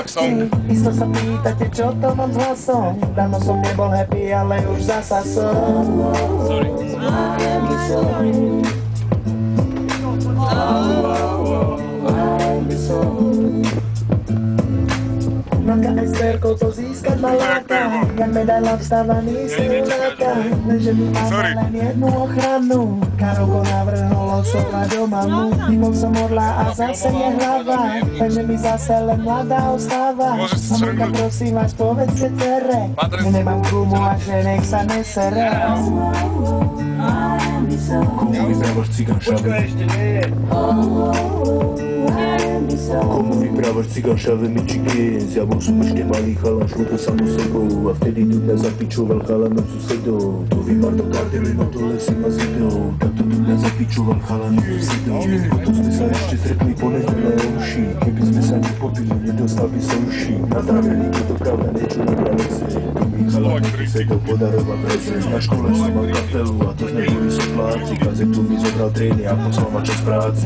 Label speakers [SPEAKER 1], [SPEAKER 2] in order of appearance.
[SPEAKER 1] všetky. Isto sa pýtate, čo to mám s hlasom. Dávno som nebol happy, ale už zasa som. Na KSR-kou to získať ma láka. Jak medaila vstávaný simuláka. Lenže mi máme len jednu ochranu. Karolko navrhol osovať do mamu. Mimo som orla a zase je hlava. Takže mi zase len mladá ostáva. Mamonka, prosím vás, povedzte tere. Že nemám gumu a že nech sa nesere.
[SPEAKER 2] Komu vyprávaš cigán šave? Komu vyprávaš cigán šave, mi čigienz? Ja bol som ešte malý chalan, šlúka sa mu sebou. A vtedy tu mňa zapičoval chalanom susedov. To vymarno kardeli, no to lesy ma zidou. Takto tu mňa zapičoval chalanom susedov. Potom sme sa ešte stretli po nedelné uši. Keby sme sa nepopili, nedostal by sa uši. Na zdravení, keď to pravda niečo dobrá leze. To mi chalanom susedov podaroval prezent. Na škole som mal kapelu a to sme boli sopláci. Kazetu mi zobral trény a poslal ma čas práci.